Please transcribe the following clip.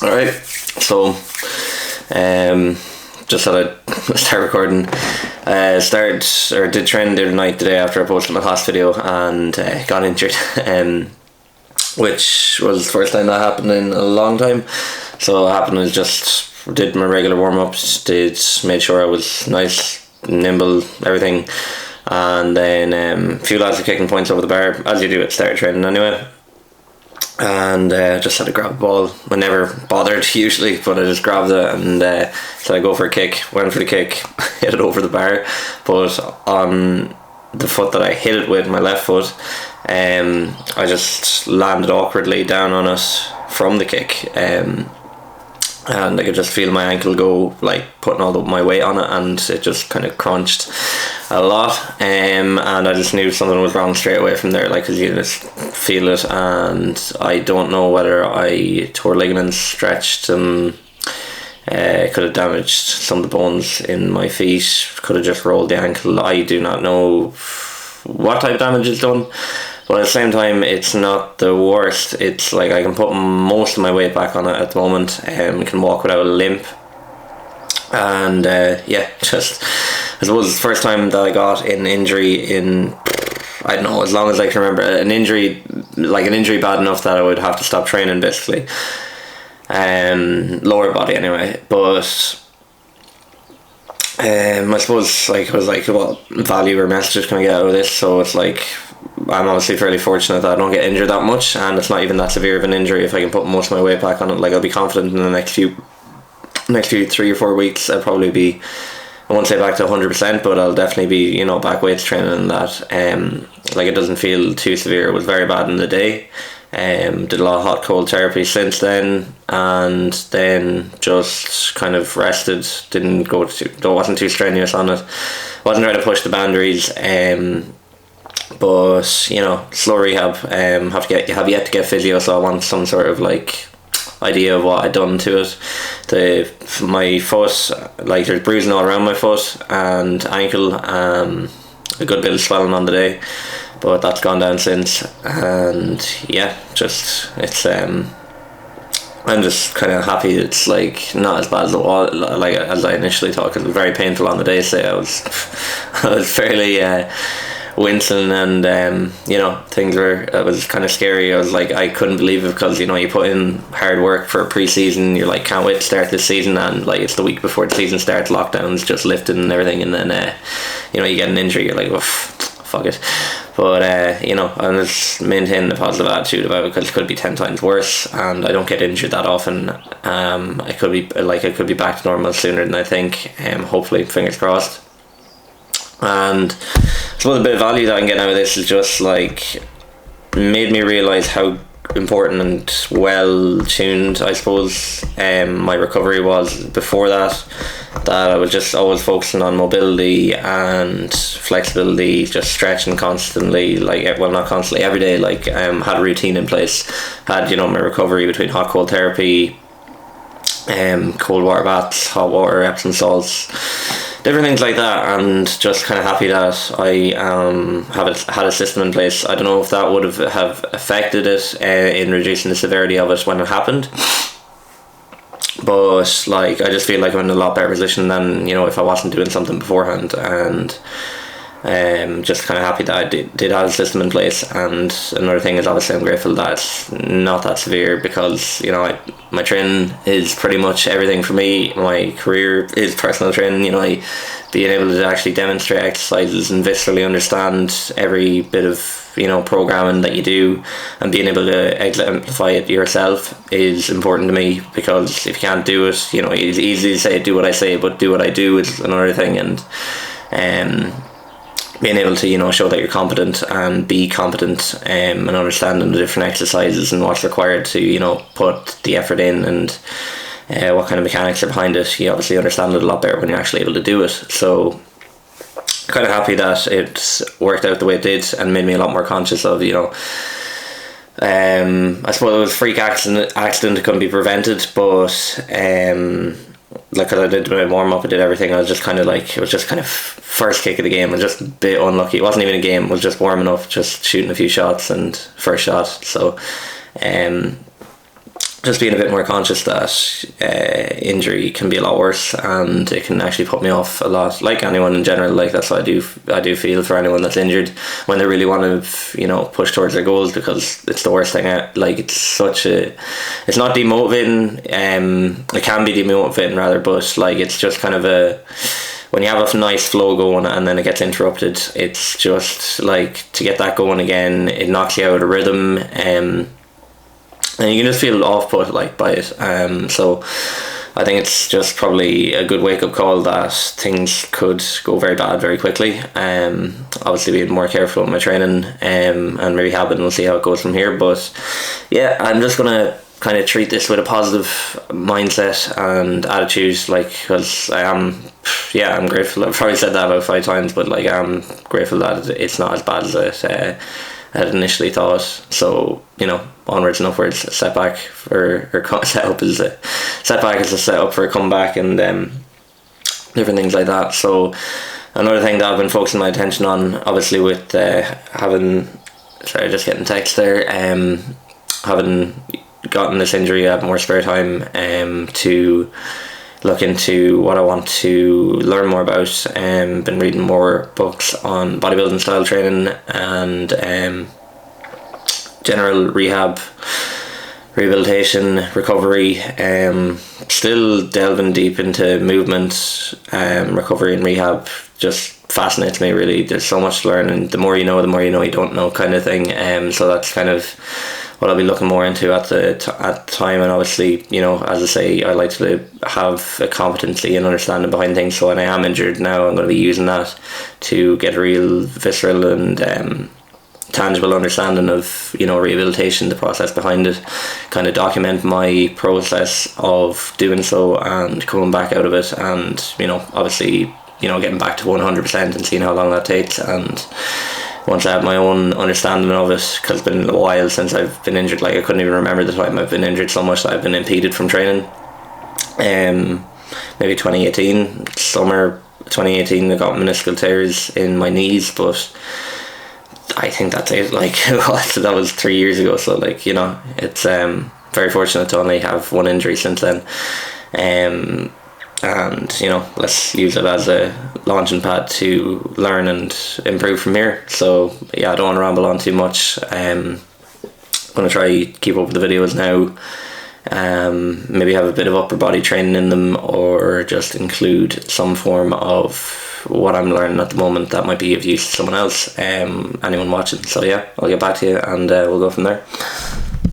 Alright, so just thought I'd start recording. Did training the other night, the day after I posted my last video, and got injured, which was the first time that happened in a long time. So what happened was just did my regular warm-ups, made sure I was nice, nimble, everything, and then a few lads were kicking points over the bar, as you do at start training anyway. And just had to grab the ball. I never bothered usually, but I just grabbed it and so I go for a kick, went for the kick, hit it over the bar, but on the foot that I hit it with, my left foot, I just landed awkwardly down on it from the kick, and I could just feel my ankle go, like putting all my weight on it, and it just kind of crunched a lot, and I just knew something was wrong straight away from there, like, because you just feel it. And I don't know whether I tore ligaments, stretched them, could have damaged some of the bones in my feet, could have just rolled the ankle. I do not know what type of damage is done, but at the same time it's not the worst. It's like I can put most of my weight back on it at the moment, can walk without a limp, and just I suppose it's the first time that I got an injury in, I don't know, as long as I can remember, an injury bad enough that I would have to stop training basically, lower body anyway. But I suppose, like, it was like, what value or messages can I get out of this? So it's like, I'm obviously fairly fortunate that I don't get injured that much, and it's not even that severe of an injury. If I can put most of my weight back on it, like, I'll be confident in the next few 3 or 4 weeks I'll probably be, I won't say back to 100%, but I'll definitely be, back weights training and that. Like, it doesn't feel too severe. It was very bad in the day. Did a lot of hot cold therapy since then, and then just kind of rested. Wasn't too strenuous on it. Wasn't trying to push the boundaries. But slow rehab. Have yet to get physio, so I want some sort of like idea of what I'd done to it. My foot, like, there's bruising all around my foot and ankle, a good bit of swelling on the day, but that's gone down since. And I'm just kind of happy it's like not as bad as I initially thought, because it was very painful on the day. So I was fairly wincing, and it was kind of scary. I was like, I couldn't believe it, because you put in hard work for pre-season, you're like, can't wait to start this season, and like, it's the week before the season starts, lockdowns just lifted and everything, and then you get an injury, you're like, oh, fuck it. But I'm just maintaining the positive attitude about it, because it could be 10 times worse, and I don't get injured that often. I could be back to normal sooner than I think, hopefully, fingers crossed. And I suppose a bit of value that I can get out of this is just like made me realise how important and well tuned, I suppose, my recovery was before that I was just always focusing on mobility and flexibility, just stretching constantly, like, well, not constantly, every day, like, had a routine in place, had my recovery between hot cold therapy, cold water baths, hot water, Epsom salts, different things like that, and just kind of happy that I had a system in place. I don't know if that would have affected it in reducing the severity of it when it happened, but like, I just feel like I'm in a lot better position than if I wasn't doing something beforehand, and just kind of happy that I did have a system in place. And another thing is, obviously, I'm grateful that it's not that severe, because my training is pretty much everything for me. My career is personal training. Being able to actually demonstrate exercises and viscerally understand every bit of programming that you do, and being able to exemplify it yourself is important to me, because if you can't do it, it's easy to say do what I say, but do what I do is another thing. And being able to show that you're competent and be competent, and understanding the different exercises and what's required to put the effort in, and what kind of mechanics are behind it, you obviously understand it a lot better when you're actually able to do it. So kind of happy that it worked out the way it did, and made me a lot more conscious of I suppose it was a freak accident, it couldn't be prevented, but like, cause I did my warm up, I did everything. I was just kind of like, it was just kind of first kick of the game. I was just a bit unlucky. It wasn't even a game. It was just warming up, just shooting a few shots, and first shot. So, just being a bit more conscious that injury can be a lot worse, and it can actually put me off a lot, like anyone in general. Like, that's what I do feel for anyone that's injured when they really want to, you know, push towards their goals, because it's the worst thing out. Like, it's not demotivating, it can be demotivating rather, but like, it's just kind of when you have a nice flow going and then it gets interrupted, it's just like, to get that going again, it knocks you out of rhythm, and you can just feel off put, like, by it. So I think it's just probably a good wake up call that things could go very bad very quickly. Obviously being more careful with my training, and rehabbing, we'll see how it goes from here. But yeah, I'm just gonna kind of treat this with a positive mindset and attitude, like, because I'm grateful. I've probably said that about 5 times, but like, I'm grateful that it's not as bad as it had initially thought. So, you know, onwards and upwards. Setback is a setup for a comeback, and different things like that. So another thing that I've been focusing my attention on, obviously, with just getting text there, having gotten this injury, I have more spare time to look into what I want to learn more about. Been reading more books on bodybuilding style training and general rehabilitation, recovery. Still delving deep into movement, recovery and rehab. Just fascinates me, really. There's so much to learn, and the more you know you don't know, kind of thing. So that's kind of what I'll be looking more into at the time. And obviously, you know, as I say, I like to have a competency and understanding behind things, so when I am injured now, I'm going to be using that to get a real visceral and tangible understanding of, you know, rehabilitation, the process behind it, kind of document my process of doing so and coming back out of it, and, you know, obviously, you know, getting back to 100% and seeing how long that takes. And once I have my own understanding of it, because it's been a while since I've been injured, like, I couldn't even remember the time I've been injured so much that I've been impeded from training. Maybe 2018, summer 2018, I got meniscal tears in my knees, but I think that's it. Like, that was 3 years ago, so, like, you know, it's very fortunate to only have one injury since then. And, you know, let's use it as a launching pad to learn and improve from here. So yeah, I don't want to ramble on too much. I'm going to try keep up with the videos now, maybe have a bit of upper body training in them, or just include some form of what I'm learning at the moment that might be of use to someone else, anyone watching. So yeah, I'll get back to you, and we'll go from there.